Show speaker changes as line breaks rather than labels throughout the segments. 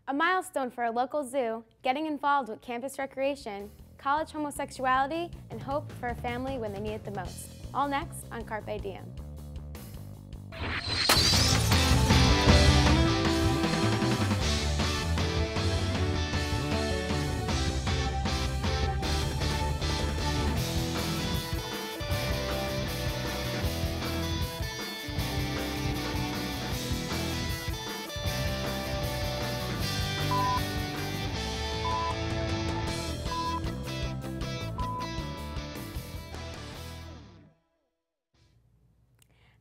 A milestone for a local zoo, getting involved with campus recreation, college homosexuality, and hope for a family when they need it the most. All next on Carpe Diem.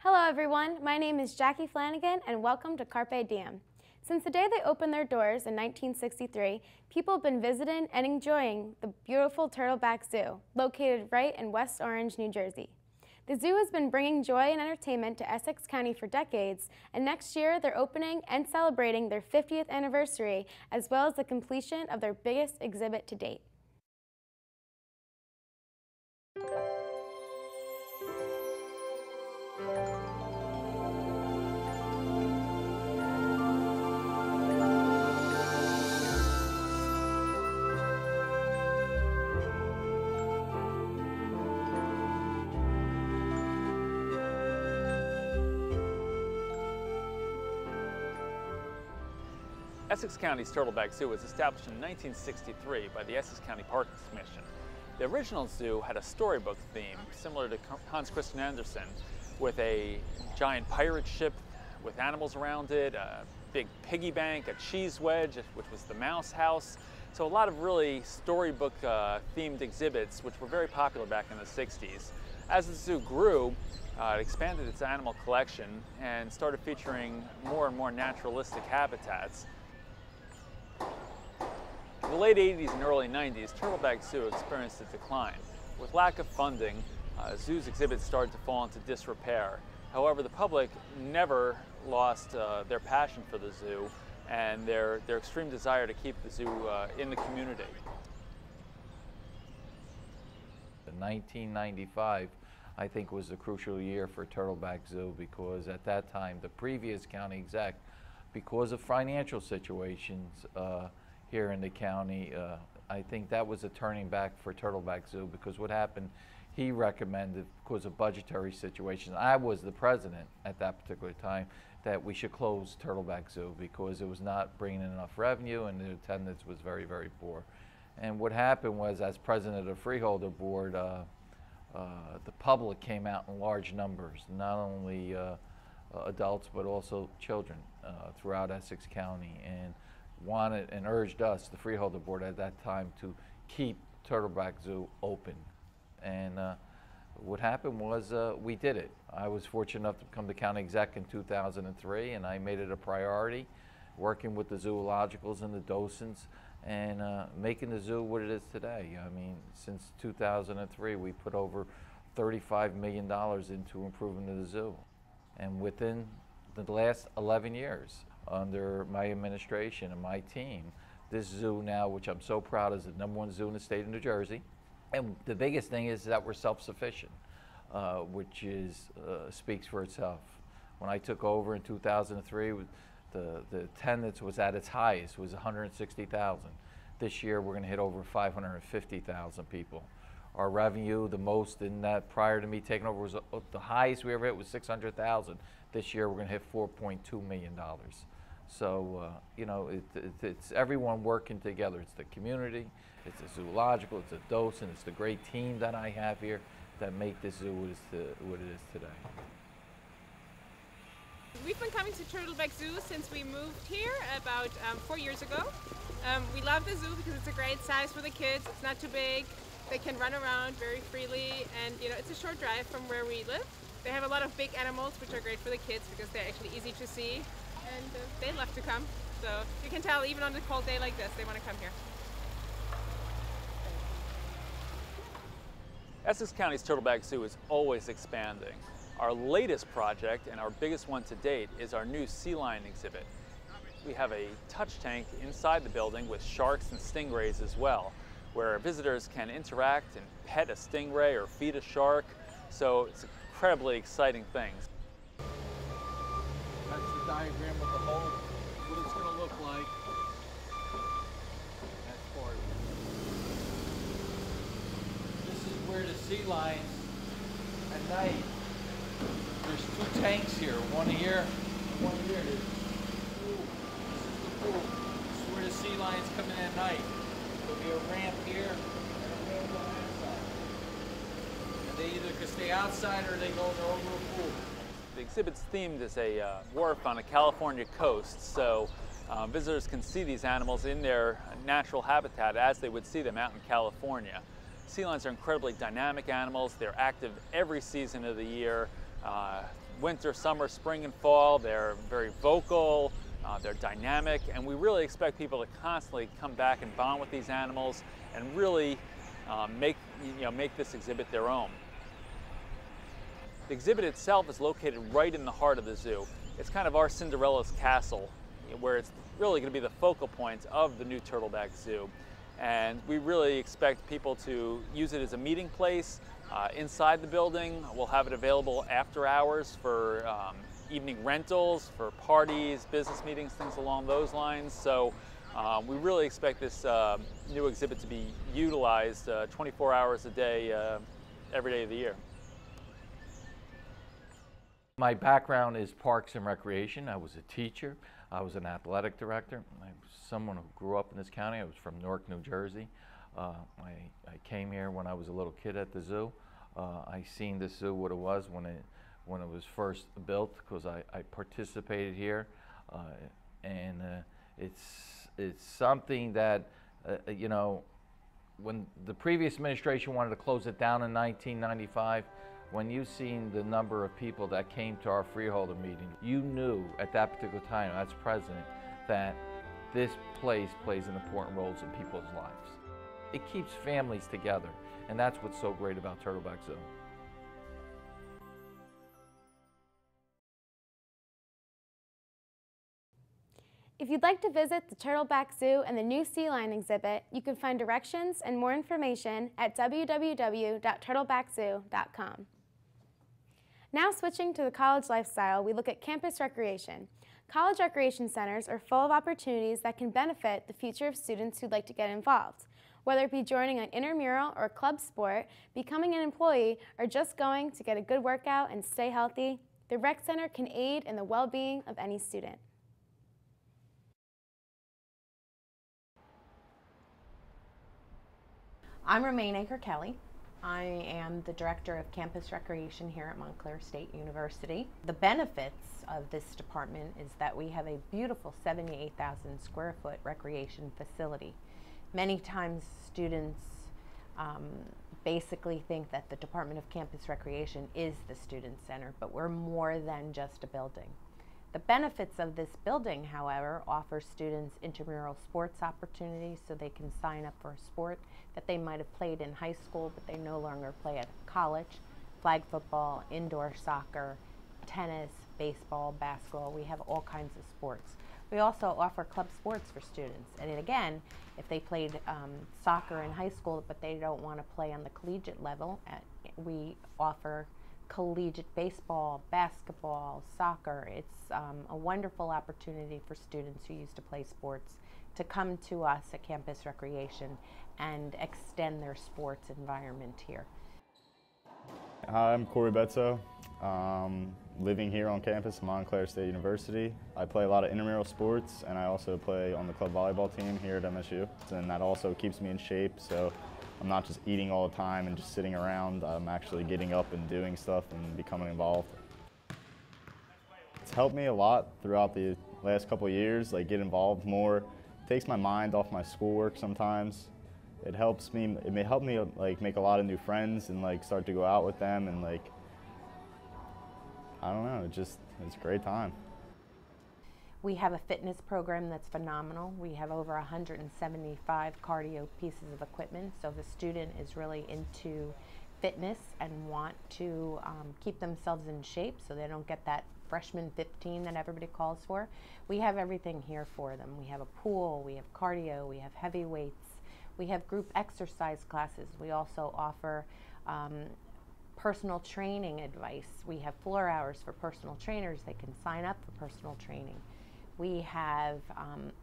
Hello everyone, my name is Jackie Flanagan and welcome to Carpe Diem. Since the day they opened their doors in 1963, people have been visiting and enjoying the beautiful Turtleback Zoo, located right in West Orange, New Jersey. The zoo has been bringing joy and entertainment to Essex County for decades, and next year they're opening and celebrating their 50th anniversary as well as the completion of their biggest exhibit to date.
Essex County's Turtleback Zoo was established in 1963 by the Essex County Parks Commission. The original zoo had a storybook theme similar to Hans Christian Andersen, with a giant pirate ship with animals around it, a big piggy bank, a cheese wedge, which was the mouse house. So a lot of really storybook themed exhibits, which were very popular back in the 60s. As the zoo grew, it expanded its animal collection and started featuring more and more naturalistic habitats. In the late 80s and early 90s, Turtleback Zoo experienced a decline. With lack of funding, zoo's exhibits started to fall into disrepair. However, the public never lost their passion for the zoo and their extreme desire to keep the zoo in the community.
1995, I think, was a crucial year for Turtleback Zoo because at that time, the previous county exec, because of financial situations here in the county, I think that was a turning back for Turtleback Zoo because what happened, he recommended, because of budgetary situations, I was the president at that particular time, that we should close Turtleback Zoo because it was not bringing in enough revenue and the attendance was very, very poor. And what happened was, as president of the Freeholder Board, the public came out in large numbers, not only adults but also children throughout Essex County, and wanted and urged us, the Freeholder Board at that time, to keep Turtleback Zoo open. And what happened was we did it. I was fortunate enough to become the county exec in 2003, and I made it a priority, working with the zoologicals and the docents, and making the zoo what it is today. I mean, since 2003, we put over $35 million into improving the zoo. And within the last 11 years, under my administration and my team, this zoo now, which I'm so proud, is the #1 zoo in the state of New Jersey. And the biggest thing is that we're self-sufficient, which speaks for itself. When I took over in 2003, the attendance was at its highest, was 160,000. This year we're going to hit over 550,000 people. Our revenue, the most in that prior to me taking over, was the highest we ever hit was 600,000. This year we're going to hit $4.2 million. So, you know, it's everyone working together. It's the community, it's the zoological, it's the docent, it's the great team that I have here that make this zoo what it is today.
We've been coming to Turtleback Zoo since we moved here about 4 years ago. We love the zoo because it's a great size for the kids. It's not too big. They can run around very freely, and you know, it's a short drive from where we live. They have a lot of big animals, which are great for the kids because they're actually easy to see, and they love to come. So you can tell, even on a cold day like this, they want to come here.
Essex County's Turtleback Zoo is always expanding. Our latest project, and our biggest one to date, is our new sea lion exhibit. We have a touch tank inside the building with sharks and stingrays as well, where visitors can interact and pet a stingray or feed a shark. So it's incredibly exciting things.
That's the diagram of the hole, what it's going to look like. part. This is where the sea lions at night. There's two tanks here, one here and one here. This is the pool. This is where the sea lions come in at night. There'll be a ramp here and a ramp on that side. And they either can stay outside or they go in their own little pool.
The exhibit's themed as a wharf on a California coast, so visitors can see these animals in their natural habitat as they would see them out in California. Sea lions are incredibly dynamic animals. They're active every season of the year. Winter, summer, spring, and fall. They're very vocal, they're dynamic, and we really expect people to constantly come back and bond with these animals and really make this exhibit their own. The exhibit itself is located right in the heart of the zoo. It's kind of our Cinderella's castle, where it's really going to be the focal point of the new Turtleback Zoo. And we really expect people to use it as a meeting place inside the building. We'll have it available after hours for evening rentals, for parties, business meetings, things along those lines. So we really expect this new exhibit to be utilized 24 hours a day, every day of the year.
My background is parks and recreation. I was a teacher. I was an athletic director. I was someone who grew up in this county. I was from Newark, New Jersey. I came here when I was a little kid at the zoo. I seen the zoo what it was when it was first built, because I participated here, and it's something that you know, when the previous administration wanted to close it down in 1995. When you seen the number of people that came to our freeholder meeting, you knew at that particular time, as president, that this place plays an important role in people's lives. It keeps families together, and that's what's so great about Turtleback Zoo.
If you'd like to visit the Turtleback Zoo and the new sea lion exhibit, you can find directions and more information at www.turtlebackzoo.com. Now switching to the college lifestyle, we look at campus recreation. College recreation centers are full of opportunities that can benefit the future of students who'd like to get involved. Whether it be joining an intramural or club sport, becoming an employee, or just going to get a good workout and stay healthy, the rec center can aid in the well-being of any student.
I'm Romaine Aker-Kelly. I am the Director of Campus Recreation here at Montclair State University. The benefits of this department is that we have a beautiful 78,000 square foot recreation facility. Many times students basically think that the Department of Campus Recreation is the student center, but we're more than just a building. The benefits of this building, however, offer students intramural sports opportunities, so they can sign up for a sport that they might have played in high school but they no longer play at college. Flag football, indoor soccer, tennis, baseball, basketball. We have all kinds of sports. We also offer club sports for students, and again, if they played soccer in high school but they don't want to play on the collegiate level, we offer collegiate baseball, basketball, soccer. It's a wonderful opportunity for students who used to play sports to come to us at Campus Recreation and extend their sports environment here.
Hi, I'm Corey Betzo. Living here on campus at Montclair State University. I play a lot of intramural sports, and I also play on the club volleyball team here at MSU. And that also keeps me in shape, so I'm not just eating all the time and just sitting around. I'm actually getting up and doing stuff and becoming involved. It's helped me a lot throughout the last couple of years, like get involved more. It takes my mind off my schoolwork sometimes. It helps me, it may help me like make a lot of new friends and like start to go out with them, and like, I don't know, it's a great time.
We have a fitness program that's phenomenal. We have over 175 cardio pieces of equipment, so if a student is really into fitness and want to keep themselves in shape so they don't get that freshman 15 that everybody calls for, we have everything here for them. We have a pool, we have cardio, we have heavy weights, we have group exercise classes. We also offer personal training advice. We have floor hours for personal trainers. They can sign up for personal training. We have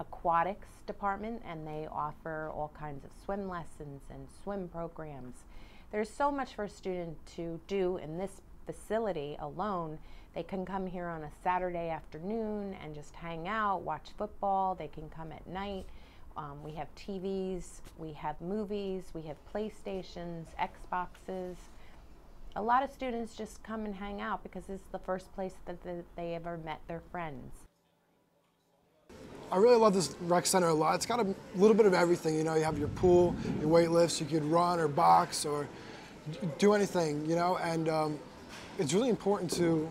aquatics department, and they offer all kinds of swim lessons and swim programs. There's so much for a student to do in this facility alone. They can come here on a Saturday afternoon and just hang out, watch football. They can come at night. We have TVs, we have movies, we have PlayStations, Xboxes. A lot of students just come and hang out because this is the first place that they ever met their friends.
I really love this rec center a lot. It's got a little bit of everything. You know, you have your pool, your weight lifts, you could run or box or do anything, you know, and it's really important to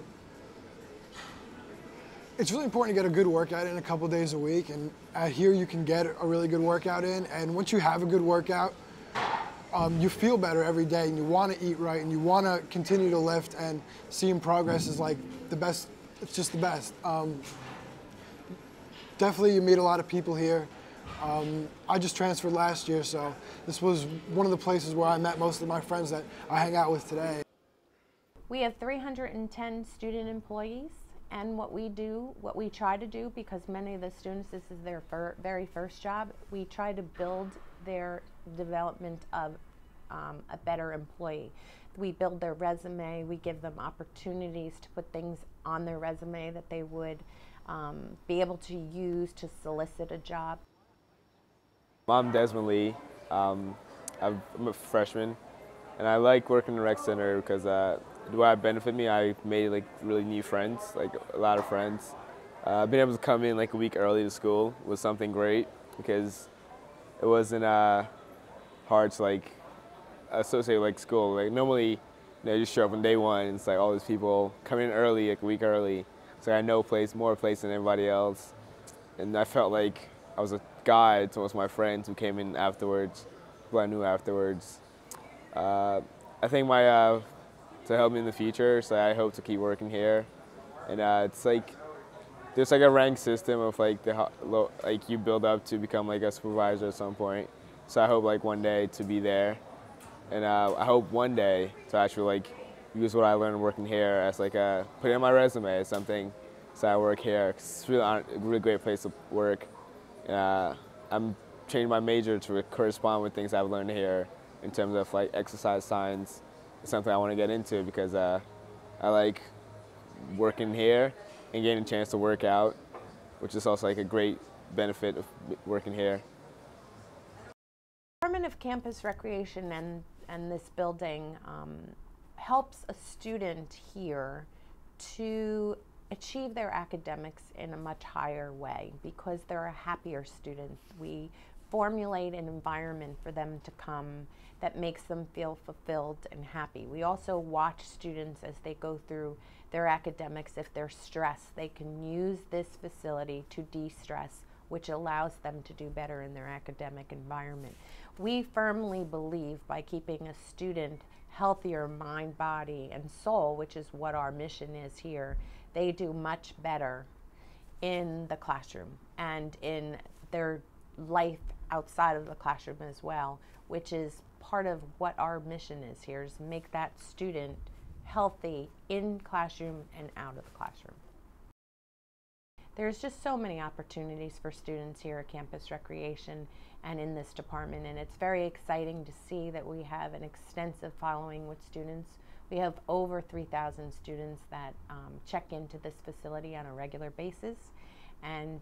get a good workout in a couple days a week, and here you can get a really good workout in, and once you have a good workout, you feel better every day, and you want to eat right, and you want to continue to lift, and seeing progress is like the best. It's just the best. Definitely you meet a lot of people here. I just transferred last year, so this was one of the places where I met most of my friends that I hang out with today.
We have 310 student employees, and what we try to do, because many of the students, this is their very first job, we try to build their development of a better employee. We build their resume, we give them opportunities to put things on their resume that they would be able to use to solicit a job.
I'm Desmond Lee. I'm a freshman, and I like working in the rec center because the way it benefit me, I made like really new friends, like a lot of friends. Being able to come in like a week early to school was something great because it wasn't hard to like associate like school. Like normally, you know, you just show up on day one, and it's like all these people coming in early, like a week early. So I know more place than everybody else, and I felt like I was a guide to most of my friends who came in afterwards, who I knew afterwards. I think to help me in the future, so I hope to keep working here. And it's like there's like a rank system of like like you build up to become like a supervisor at some point. So I hope like one day to be there, and I hope one day to actually like use what I learned working here as like put it on my resume as something. So I work here. It's really a really great place to work. I'm changing my major to correspond with things I've learned here in terms of like exercise science. It's something I want to get into because I like working here and getting a chance to work out, which is also like a great benefit of working here.
The Department of Campus Recreation and this building helps a student here to achieve their academics in a much higher way because they're a happier student. We formulate an environment for them to come that makes them feel fulfilled and happy. We also watch students as they go through their academics. If they're stressed, they can use this facility to de-stress, which allows them to do better in their academic environment. We firmly believe by keeping a student healthier mind, body, and soul, which is what our mission is here, they do much better in the classroom and in their life outside of the classroom as well, which is part of what our mission is here, is make that student healthy in classroom and out of the classroom. There's just so many opportunities for students here at Campus Recreation and in this department, and it's very exciting to see that we have an extensive following with students. We have over 3,000 students that check into this facility on a regular basis, and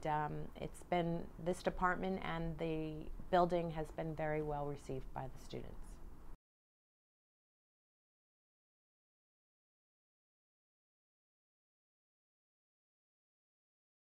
this department and the building has been very well received by the students.